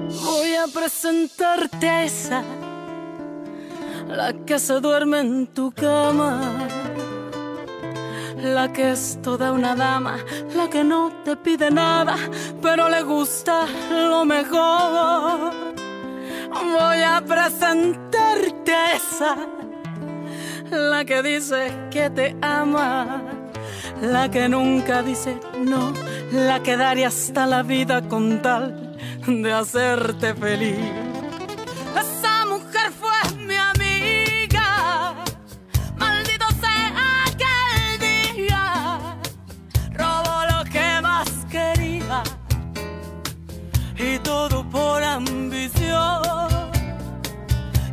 Voy a presentarte a esa, la que se duerme en tu cama, la que es toda una dama, la que no te pide nada, pero le gusta lo mejor. Voy a presentarte a esa, la que dice que te ama, la que nunca dice no, la que daría hasta la vida con tal de hacerte feliz. Esa mujer fue mi amiga, maldito sea aquel día, robó lo que más quería y todo por ambición.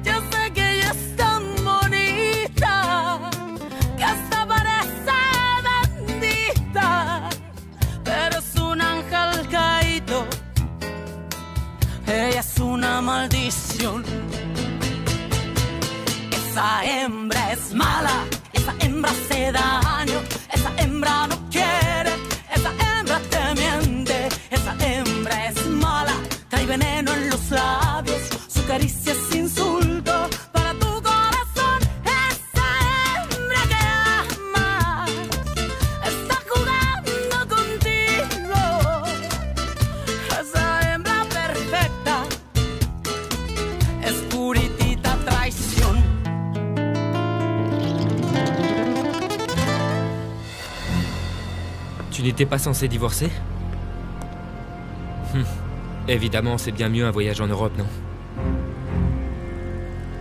Yo sé que ella es tan bonita que hasta parece bendita, pero es un ángel caído, ella es una maldición. Esa hembra es mala, esa hembra hace daño, esa hembra no quiere, esa hembra te miente, esa hembra es mala, trae veneno en los labios, su caricia es insulto para tu corazón. Esa hembra que ama está jugando contigo, esa hembra perfecta es puritita traición. Tu n'étais pas censé divorcer? Évidemment, c'est bien mieux un voyage en Europe, non?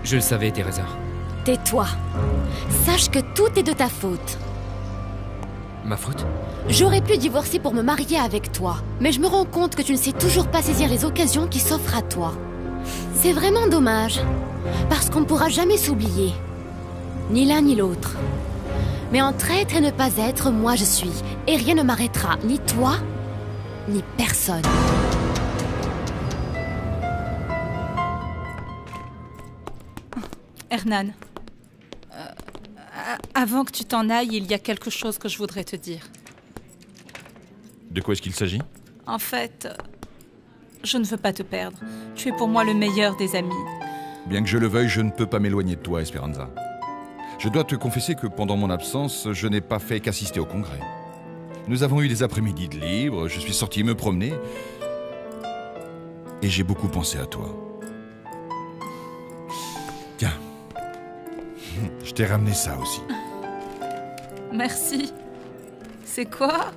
Je le savais, Teresa. Tais-toi. Sache que tout est de ta faute. Ma faute? J'aurais pu divorcer pour me marier avec toi, mais je me rends compte que tu ne sais toujours pas saisir les occasions qui s'offrent à toi. C'est vraiment dommage, parce qu'on ne pourra jamais s'oublier. Ni l'un ni l'autre. Mais entre être et ne pas être, moi je suis. Et rien ne m'arrêtera, ni toi, ni personne. Hernan, avant que tu t'en ailles, il y a quelque chose que je voudrais te dire. De quoi est-ce qu'il s'agit? En fait, je ne veux pas te perdre. Tu es pour moi le meilleur des amis. Bien que je le veuille, je ne peux pas m'éloigner de toi, Esperanza. Je dois te confesser que pendant mon absence, je n'ai pas fait qu'assister au congrès. Nous avons eu des après-midi de libre, je suis sorti me promener, et j'ai beaucoup pensé à toi. Tiens, je t'ai ramené ça aussi. Merci. C'est quoi?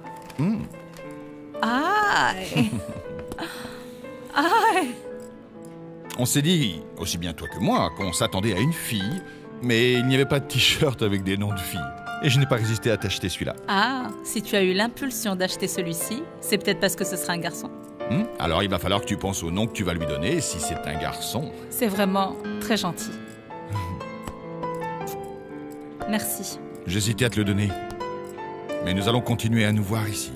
Ah. Ah. On s'est dit, aussi bien toi que moi, qu'on s'attendait à une fille, mais il n'y avait pas de t-shirt avec des noms de filles. Et je n'ai pas résisté à t'acheter celui-là. Ah, si tu as eu l'impulsion d'acheter celui-ci, c'est peut-être parce que ce sera un garçon. Alors il va falloir que tu penses au nom que tu vas lui donner si c'est un garçon. C'est vraiment très gentil. Merci. J'hésitais à te le donner. Mais nous allons continuer à nous voir ici.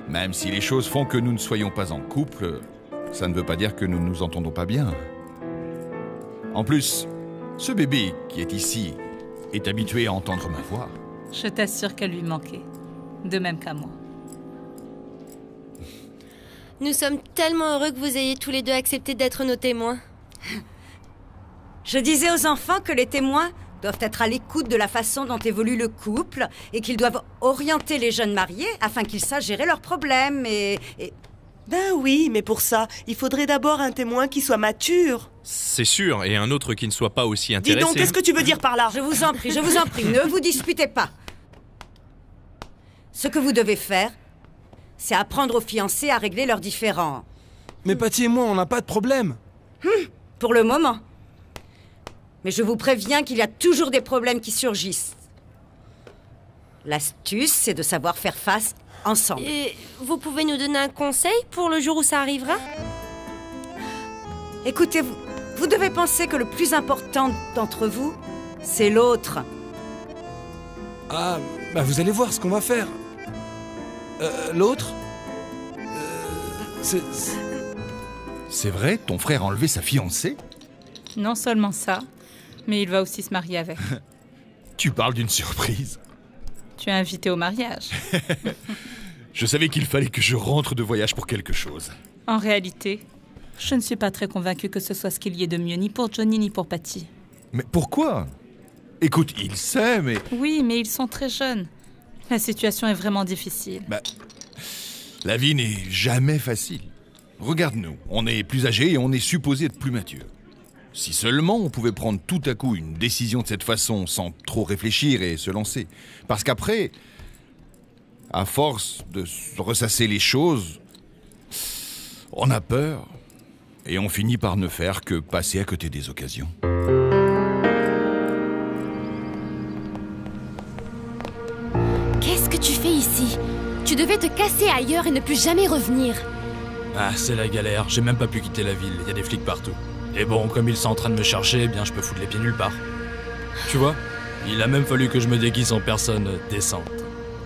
Même si les choses font que nous ne soyons pas en couple, ça ne veut pas dire que nous ne nous entendons pas bien. En plus, ce bébé qui est ici est habitué à entendre ma voix. Je t'assure qu'elle lui manquait. De même qu'à moi. Nous sommes tellement heureux que vous ayez tous les deux accepté d'être nos témoins. Je disais aux enfants que les témoins doivent être à l'écoute de la façon dont évolue le couple et qu'ils doivent orienter les jeunes mariés afin qu'ils sachent gérer leurs problèmes et... Ben oui, mais pour ça, il faudrait d'abord un témoin qui soit mature. C'est sûr, et un autre qui ne soit pas aussi intéressé. Dis donc, qu'est-ce que tu veux dire par là? Je vous en prie, ne vous disputez pas. Ce que vous devez faire, c'est apprendre aux fiancés à régler leurs différends. Mais Patty et moi, on n'a pas de problème. Pour le moment. Mais je vous préviens qu'il y a toujours des problèmes qui surgissent. L'astuce, c'est de savoir faire face ensemble. Et vous pouvez nous donner un conseil pour le jour où ça arrivera? Écoutez, vous devez penser que le plus important d'entre vous, c'est l'autre. Ah, bah vous allez voir ce qu'on va faire. L'autre C'est vrai, ton frère a enlevé sa fiancée? Non seulement ça, mais il va aussi se marier avec. Tu parles d'une surprise. Tu es invité au mariage. Je savais qu'il fallait que je rentre de voyage pour quelque chose. En réalité, je ne suis pas très convaincue que ce soit ce qu'il y ait de mieux, ni pour Johnny, ni pour Patty. Mais pourquoi? Écoute, il sait, mais... Oui, mais ils sont très jeunes. La situation est vraiment difficile. La vie n'est jamais facile. Regarde-nous, on est plus âgés et on est supposé être plus matures. Si seulement on pouvait prendre tout à coup une décision de cette façon sans trop réfléchir et se lancer. Parce qu'après, à force de ressasser les choses, on a peur et on finit par ne faire que passer à côté des occasions. Qu'est-ce que tu fais ici? Tu devais te casser ailleurs et ne plus jamais revenir. Ah, c'est la galère, j'ai même pas pu quitter la ville, il y a des flics partout. Et bon, comme ils sont en train de me chercher, eh bien je peux foutre les pieds nulle part. Tu vois, il a même fallu que je me déguise en personne décente.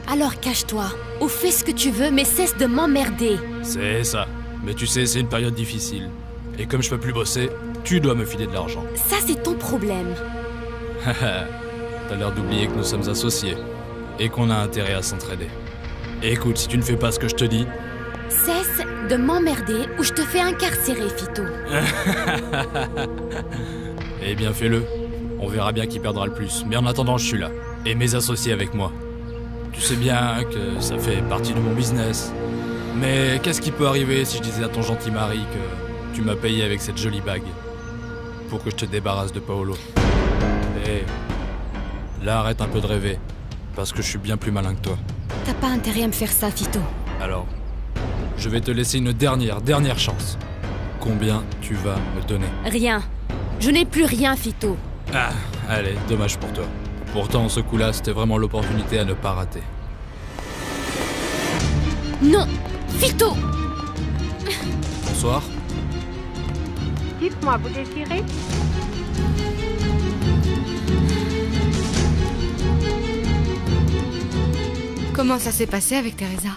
Alors cache-toi, ou fais ce que tu veux, mais cesse de m'emmerder. C'est ça. Mais tu sais, c'est une période difficile. Et comme je peux plus bosser, tu dois me filer de l'argent. Ça, c'est ton problème. Haha, t'as l'air d'oublier que nous sommes associés. Et qu'on a intérêt à s'entraider. Écoute, si tu ne fais pas ce que je te dis... Cesse de m'emmerder ou je te fais incarcérer, Fito. Eh bien, fais-le. On verra bien qui perdra le plus. Mais en attendant, je suis là. Et mes associés avec moi. Tu sais bien que ça fait partie de mon business. Mais qu'est-ce qui peut arriver si je disais à ton gentil mari que tu m'as payé avec cette jolie bague pour que je te débarrasse de Paolo? Eh, là, arrête un peu de rêver. Parce que je suis bien plus malin que toi. T'as pas intérêt à me faire ça, Fito. Alors, je vais te laisser une dernière chance. Combien tu vas me donner? Rien. Je n'ai plus rien, Fito. Ah, allez, dommage pour toi. Pourtant, ce coup-là, c'était vraiment l'opportunité à ne pas rater. Non, Fito! Bonsoir. Dites-moi, vous désirez? Comment ça s'est passé avec Teresa?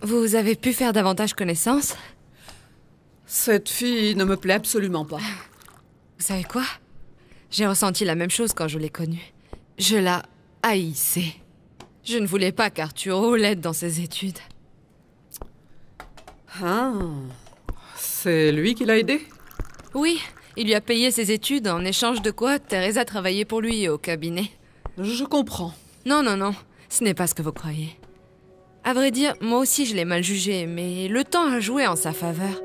Vous avez pu faire davantage connaissance? Cette fille ne me plaît absolument pas. Vous savez quoi? J'ai ressenti la même chose quand je l'ai connue. Je la haïssais. Je ne voulais pas qu'Arturo l'aide dans ses études. Ah, c'est lui qui l'a aidé? Oui, il lui a payé ses études en échange de quoi Teresa travaillait pour lui au cabinet. Je comprends. Non, ce n'est pas ce que vous croyez. À vrai dire, moi aussi je l'ai mal jugée, mais le temps a joué en sa faveur.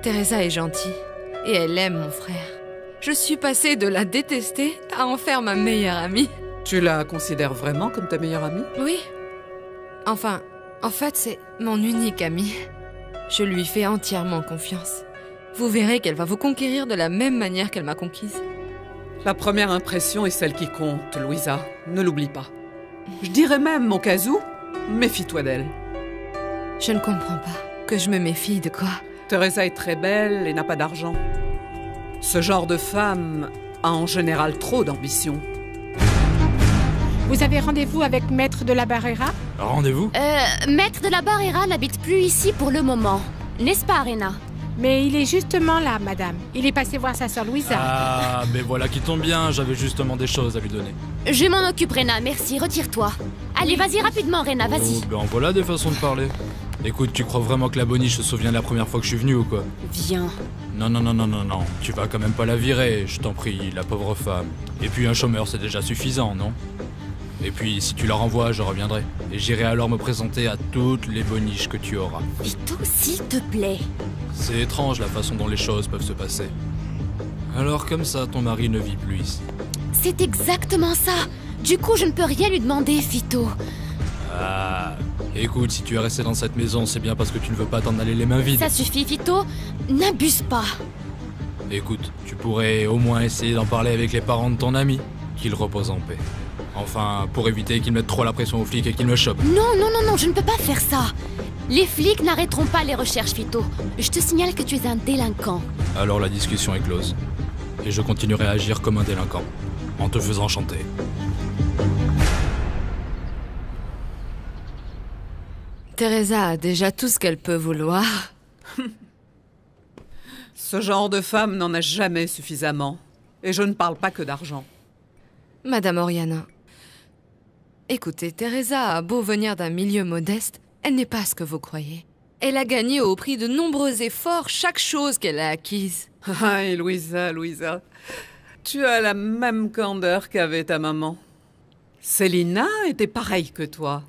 Teresa est gentille, et elle aime mon frère. Je suis passée de la détester à en faire ma meilleure amie. Tu la considères vraiment comme ta meilleure amie? Oui. Enfin, en fait, c'est mon unique amie. Je lui fais entièrement confiance. Vous verrez qu'elle va vous conquérir de la même manière qu'elle m'a conquise. La première impression est celle qui compte, Louisa. Ne l'oublie pas. Je dirais même, au cas où, méfie-toi d'elle. Je ne comprends pas. Que je me méfie de quoi? Teresa est très belle et n'a pas d'argent. Ce genre de femme a en général trop d'ambition. Vous avez rendez-vous avec Maître de la Barrera? Rendez-vous? Maître de la Barrera n'habite plus ici pour le moment. N'est-ce pas, Rena? Mais il est justement là, madame. Il est passé voir sa sœur Louisa. Ah, mais voilà qui tombe bien, j'avais justement des choses à lui donner. Je m'en occupe, Rena, merci, retire-toi. Allez, vas-y rapidement, Rena, vas-y. Oh, ben voilà des façons de parler. Écoute, tu crois vraiment que la boniche se souvient de la première fois que je suis venu ou quoi? Viens. Non, tu vas quand même pas la virer, je t'en prie, la pauvre femme. Et puis un chômeur, c'est déjà suffisant, non? Et puis, si tu la renvoies, je reviendrai. Et j'irai alors me présenter à toutes les boniches que tu auras. Vito, s'il te plaît. C'est étrange la façon dont les choses peuvent se passer. Alors comme ça, ton mari ne vit plus ici. C'est exactement ça. Du coup, je ne peux rien lui demander, Fito. Ah, écoute, si tu es resté dans cette maison, c'est bien parce que tu ne veux pas t'en aller les mains vides. Ça suffit, Fito. N'abuse pas. Écoute, tu pourrais au moins essayer d'en parler avec les parents de ton ami, qu'ils reposent en paix. Enfin, pour éviter qu'ils mettent trop la pression aux flics et qu'ils me chopent. Non, je ne peux pas faire ça. Les flics n'arrêteront pas les recherches, Fito. Je te signale que tu es un délinquant. Alors la discussion est close. Et je continuerai à agir comme un délinquant, en te faisant chanter. Teresa a déjà tout ce qu'elle peut vouloir. Ce genre de femme n'en a jamais suffisamment. Et je ne parle pas que d'argent. Madame Oriana, Écoutez, Teresa a beau venir d'un milieu modeste, elle n'est pas ce que vous croyez. Elle a gagné au prix de nombreux efforts chaque chose qu'elle a acquise. Aïe, Louisa, tu as la même candeur qu'avait ta maman. Célina était pareille que toi.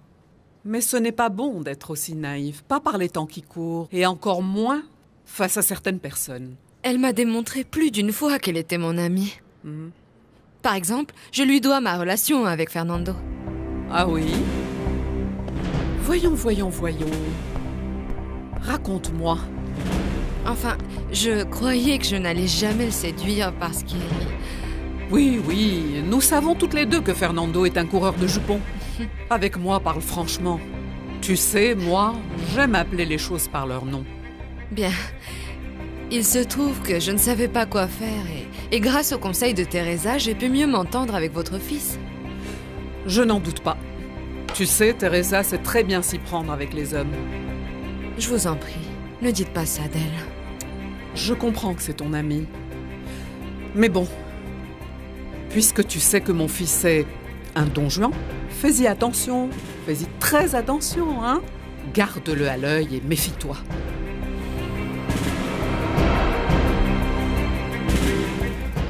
Mais ce n'est pas bon d'être aussi naïve, pas par les temps qui courent, et encore moins face à certaines personnes. Elle m'a démontré plus d'une fois qu'elle était mon amie. Par exemple, je lui dois ma relation avec Fernando. Ah oui? Voyons. Raconte-moi. Enfin, je croyais que je n'allais jamais le séduire parce qu'il... Oui, nous savons toutes les deux que Fernando est un coureur de jupons. Avec moi, parle franchement. Tu sais, moi, j'aime appeler les choses par leur nom. Bien. Il se trouve que je ne savais pas quoi faire et grâce au conseil de Teresa, j'ai pu mieux m'entendre avec votre fils. Je n'en doute pas. Tu sais, Teresa sait très bien s'y prendre avec les hommes. Je vous en prie, ne dites pas ça d'elle. Je comprends que c'est ton ami. Mais bon, puisque tu sais que mon fils est un don Juan, fais-y attention. Fais-y très attention, hein. Garde-le à l'œil et méfie-toi.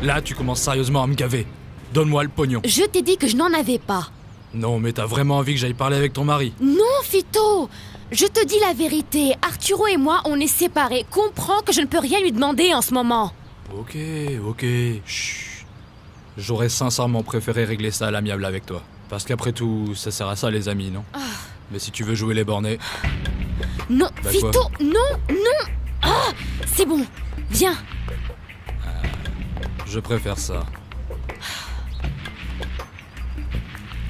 Là, tu commences sérieusement à me gaver. Donne-moi le pognon. Je t'ai dit que je n'en avais pas. Non, mais t'as vraiment envie que j'aille parler avec ton mari? Non, Fito! Je te dis la vérité. Arturo et moi, on est séparés. Comprends que je ne peux rien lui demander en ce moment. Ok. Chut. J'aurais sincèrement préféré régler ça à l'amiable avec toi. Parce qu'après tout, ça sert à ça les amis, non? Mais si tu veux jouer les bornés... Non, bah Fito, quoi? non. Ah, c'est bon, viens. Je préfère ça.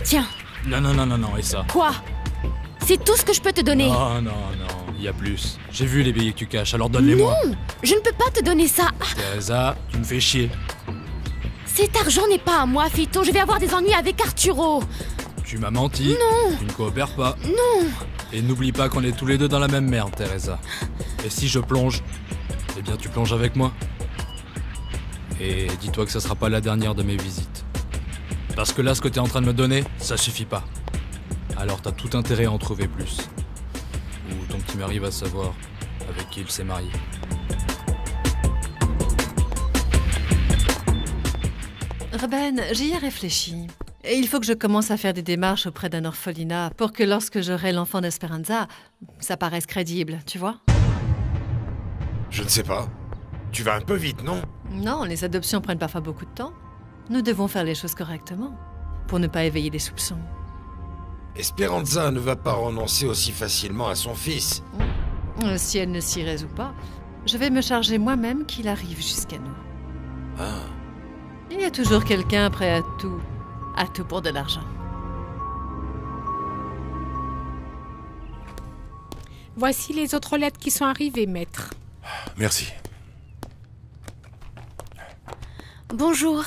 Tiens. Non, et ça? Quoi? C'est tout ce que je peux te donner. Non, il y a plus. J'ai vu les billets que tu caches, alors donne-les-moi. Non, je ne peux pas te donner ça. Teresa, tu me fais chier. Cet argent n'est pas à moi, Fito. Je vais avoir des ennuis avec Arturo. Tu m'as menti. Non. Tu ne coopères pas. Non. Et n'oublie pas qu'on est tous les deux dans la même merde, Teresa. Et si je plonge, eh bien tu plonges avec moi. Et dis-toi que ça sera pas la dernière de mes visites. Parce que là, ce que t'es en train de me donner, ça suffit pas. Alors t'as tout intérêt à en trouver plus. Ou ton petit mari va savoir avec qui il s'est marié. Reuben, j'y ai réfléchi. Et il faut que je commence à faire des démarches auprès d'un orphelinat pour que lorsque j'aurai l'enfant d'Esperanza, ça paraisse crédible, tu vois? Je ne sais pas. Tu vas un peu vite, non? Non, les adoptions prennent parfois beaucoup de temps. Nous devons faire les choses correctement, pour ne pas éveiller des soupçons. Esperanza ne va pas renoncer aussi facilement à son fils. Si elle ne s'y résout pas, je vais me charger moi-même qu'il arrive jusqu'à nous. Ah. Il y a toujours quelqu'un prêt à tout pour de l'argent. Voici les autres lettres qui sont arrivées, maître. Merci. Bonjour.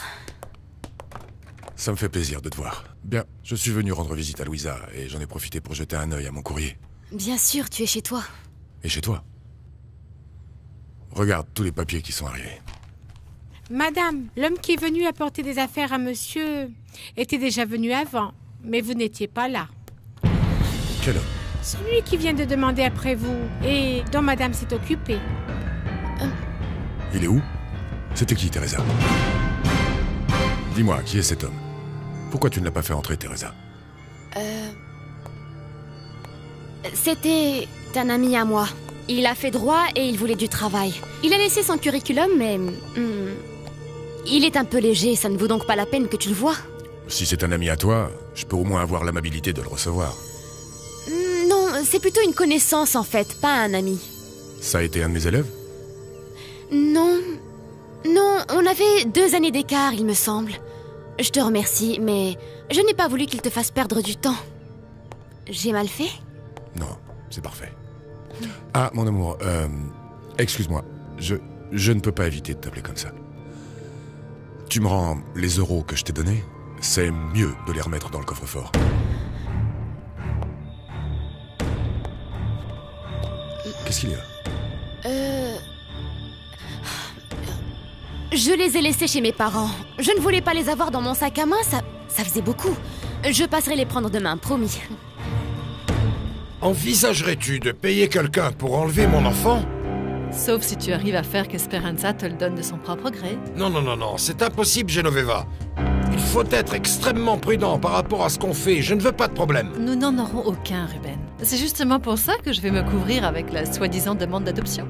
Ça me fait plaisir de te voir. Bien, je suis venu rendre visite à Louisa et j'en ai profité pour jeter un œil à mon courrier. Bien sûr, tu es chez toi. Et chez toi? Regarde tous les papiers qui sont arrivés. Madame, l'homme qui est venu apporter des affaires à monsieur était déjà venu avant, mais vous n'étiez pas là. Quel homme? Celui qui vient de demander après vous et dont madame s'est occupée. Il est où? C'était qui, Teresa? Dis-moi, qui est cet homme? Pourquoi tu ne l'as pas fait entrer, Teresa? C'était un ami à moi. Il a fait droit et il voulait du travail. Il a laissé son curriculum, mais... il est un peu léger, ça ne vaut donc pas la peine que tu le vois. Si c'est un ami à toi, je peux au moins avoir l'amabilité de le recevoir. Non, c'est plutôt une connaissance en fait, pas un ami. Ça a été un de mes élèves? Non, on avait 2 années d'écart, il me semble. Je te remercie, mais je n'ai pas voulu qu'il te fasse perdre du temps. J'ai mal fait? Non, c'est parfait. Ah, mon amour, excuse-moi, je ne peux pas éviter de t'appeler comme ça. Tu me rends les euros que je t'ai donnés? C'est mieux de les remettre dans le coffre-fort. Qu'est-ce qu'il y a? Je les ai laissés chez mes parents. Je ne voulais pas les avoir dans mon sac à main, ça faisait beaucoup. Je passerai les prendre demain, promis. Envisagerais-tu de payer quelqu'un pour enlever mon enfant? Sauf si tu arrives à faire qu'Esperanza te le donne de son propre gré. Non, non, non, non, c'est impossible, Genoveva. Il faut être extrêmement prudent par rapport à ce qu'on fait. Je ne veux pas de problème. Nous n'en aurons aucun, Ruben. C'est justement pour ça que je vais me couvrir avec la soi-disant demande d'adoption.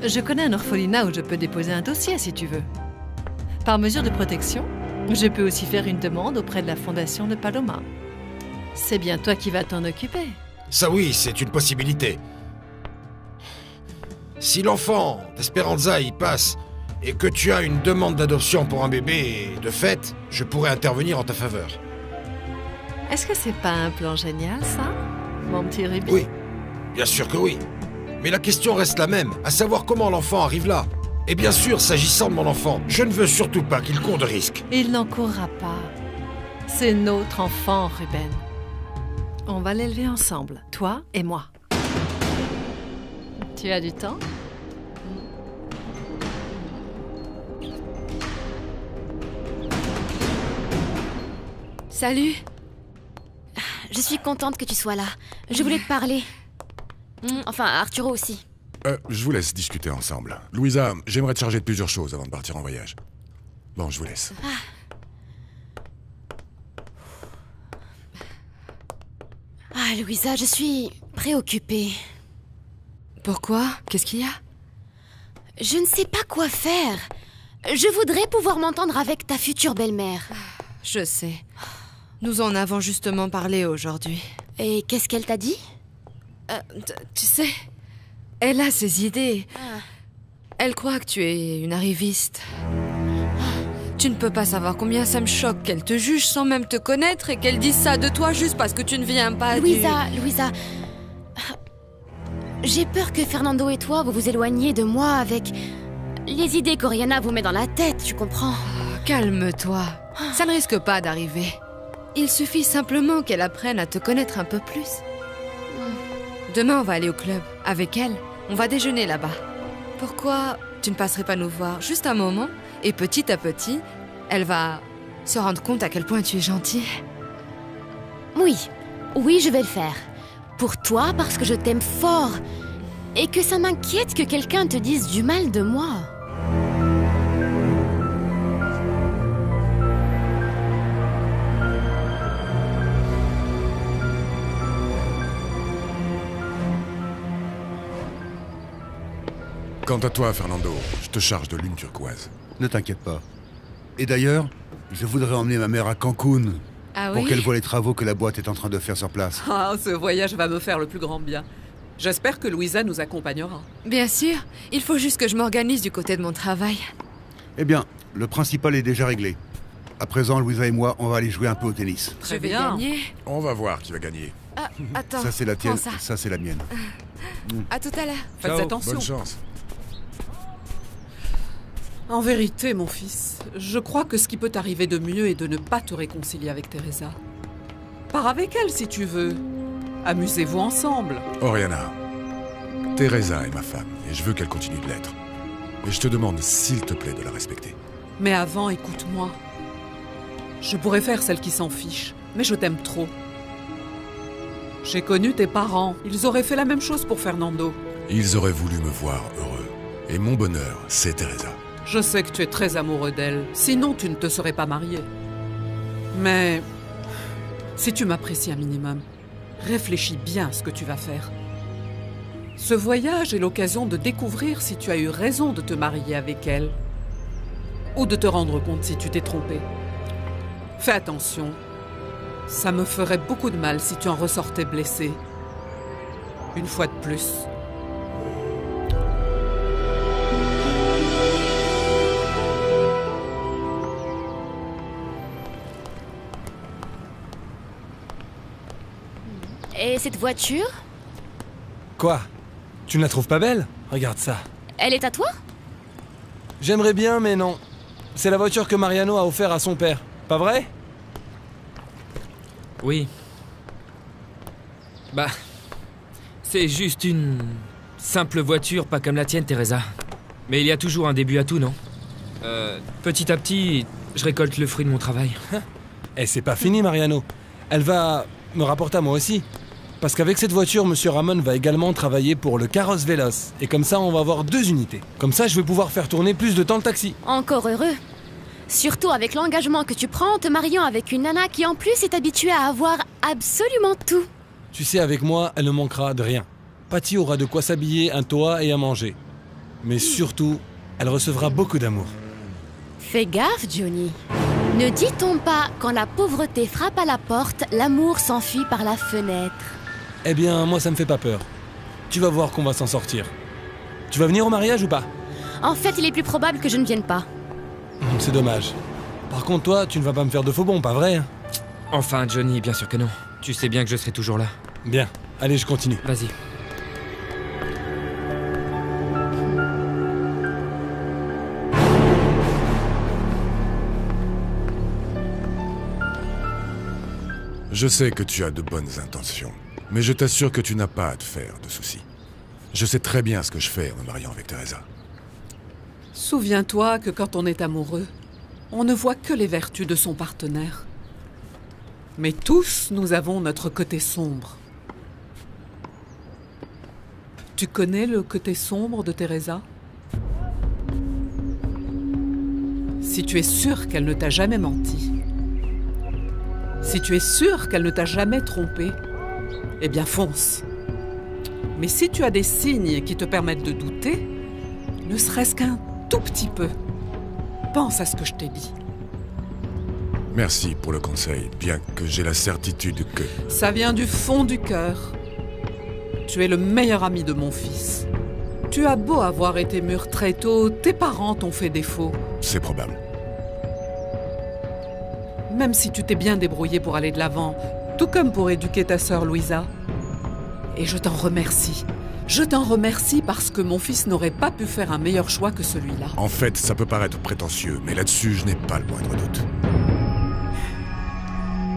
Je connais un orphelinat où je peux déposer un dossier si tu veux. Par mesure de protection, je peux aussi faire une demande auprès de la fondation de Paloma. C'est bien toi qui vas t'en occuper. Ça oui, c'est une possibilité. Si l'enfant d'Esperanza y passe et que tu as une demande d'adoption pour un bébé, de fait, je pourrais intervenir en ta faveur. Est-ce que c'est pas un plan génial, ça, mon petit Ruby? Oui, bien sûr que oui. Mais la question reste la même, à savoir comment l'enfant arrive là. Et bien sûr, s'agissant de mon enfant, je ne veux surtout pas qu'il court de risque. Il n'en courra pas. C'est notre enfant, Ruben. On va l'élever ensemble, toi et moi. Tu as du temps? Salut. Je suis contente que tu sois là. Je voulais te parler. Enfin, Arturo aussi. Je vous laisse discuter ensemble. Louisa, j'aimerais te charger de plusieurs choses avant de partir en voyage. Bon, je vous laisse. Ah, Louisa, je suis préoccupée. Pourquoi? Qu'est-ce qu'il y a? Je ne sais pas quoi faire. Je voudrais pouvoir m'entendre avec ta future belle-mère. Je sais. Nous en avons justement parlé aujourd'hui. Et qu'est-ce qu'elle t'a dit? Tu sais, elle a ses idées. Elle croit que tu es une arriviste. Tu ne peux pas savoir combien ça me choque qu'elle te juge sans même te connaître et qu'elle dise ça de toi juste parce que tu ne viens pas Louisa, j'ai peur que Fernando et toi vous vous éloigniez de moi avec les idées qu'Oriana vous met dans la tête, tu comprends? Calme-toi, ça ne risque pas d'arriver. Il suffit simplement qu'elle apprenne à te connaître un peu plus. Demain, on va aller au club. Avec elle, on va déjeuner là-bas. Pourquoi tu ne passerais pas nous voir juste un moment? Et petit à petit, elle va se rendre compte à quel point tu es gentil. Oui, je vais le faire. Pour toi, parce que je t'aime fort. Et que ça m'inquiète que quelqu'un te dise du mal de moi. Quant à toi, Fernando, je te charge de lune turquoise. Ne t'inquiète pas. Et d'ailleurs, je voudrais emmener ma mère à Cancun. Pour qu'elle voie les travaux que la boîte est en train de faire sur place. Ah, ce voyage va me faire le plus grand bien. J'espère que Louisa nous accompagnera. Bien sûr. Il faut juste que je m'organise du côté de mon travail. Eh bien, le principal est déjà réglé. À présent, Louisa et moi, on va aller jouer un peu au tennis. Très bien. Gagner. On va voir qui va gagner. Ah, attends. Ça, c'est la tienne, ça, c'est la mienne. À tout à l'heure. Faites attention. Bonne chance. En vérité, mon fils, je crois que ce qui peut t'arriver de mieux est de ne pas te réconcilier avec Teresa. Pars avec elle si tu veux. Amusez-vous ensemble. Oriana, Teresa est ma femme et je veux qu'elle continue de l'être. Et je te demande, s'il te plaît, de la respecter. Mais avant, écoute-moi. Je pourrais faire celle qui s'en fiche, mais je t'aime trop. J'ai connu tes parents. Ils auraient fait la même chose pour Fernando. Ils auraient voulu me voir heureux. Et mon bonheur, c'est Teresa. Je sais que tu es très amoureux d'elle, sinon tu ne te serais pas marié. Mais si tu m'apprécies un minimum, réfléchis bien à ce que tu vas faire. Ce voyage est l'occasion de découvrir si tu as eu raison de te marier avec elle, ou de te rendre compte si tu t'es trompé. Fais attention, ça me ferait beaucoup de mal si tu en ressortais blessé. Une fois de plus. Et cette voiture? Quoi? Tu ne la trouves pas belle? Regarde ça. Elle est à toi? J'aimerais bien, mais non. C'est la voiture que Mariano a offert à son père. Pas vrai? Oui. Bah... c'est juste une... simple voiture, pas comme la tienne, Teresa. Mais il y a toujours un début à tout, non? Petit à petit, je récolte le fruit de mon travail. Et c'est pas fini, Mariano. elle va me rapporter à moi aussi. Parce qu'avec cette voiture, Monsieur Ramon va également travailler pour le Carrosse Véloce. Et comme ça, on va avoir 2 unités. Comme ça, je vais pouvoir faire tourner plus de temps le taxi. Encore heureux. Surtout avec l'engagement que tu prends en te mariant avec une nana qui en plus est habituée à avoir absolument tout. Tu sais, avec moi, elle ne manquera de rien. Patty aura de quoi s'habiller, un toit et à manger. Mais surtout, elle recevra beaucoup d'amour. Fais gaffe, Johnny. Ne dit-on pas, quand la pauvreté frappe à la porte, l'amour s'enfuit par la fenêtre? Eh bien, moi, ça me fait pas peur. Tu vas voir qu'on va s'en sortir. Tu vas venir au mariage ou pas? En fait, il est plus probable que je ne vienne pas. C'est dommage. Par contre, toi, tu ne vas pas me faire de faux bons, pas vrai? Enfin, Johnny, bien sûr que non. Tu sais bien que je serai toujours là. Bien. Allez, je continue. Vas-y. Je sais que tu as de bonnes intentions, mais je t'assure que tu n'as pas à te faire de soucis. Je sais très bien ce que je fais en me mariant avec Teresa. Souviens-toi que quand on est amoureux, on ne voit que les vertus de son partenaire. Mais tous, nous avons notre côté sombre. Tu connais le côté sombre de Teresa? Si tu es sûr qu'elle ne t'a jamais menti, si tu es sûr qu'elle ne t'a jamais trompé, eh bien fonce. Mais si tu as des signes qui te permettent de douter, ne serait-ce qu'un tout petit peu, pense à ce que je t'ai dit. Merci pour le conseil, bien que j'ai la certitude que... Ça vient du fond du cœur. Tu es le meilleur ami de mon fils. Tu as beau avoir été mûr très tôt, tes parents t'ont fait défaut. C'est probable. Même si tu t'es bien débrouillé pour aller de l'avant, tout comme pour éduquer ta sœur Louisa. Et je t'en remercie. Je t'en remercie parce que mon fils n'aurait pas pu faire un meilleur choix que celui-là. En fait, ça peut paraître prétentieux, mais là-dessus, je n'ai pas le moindre doute.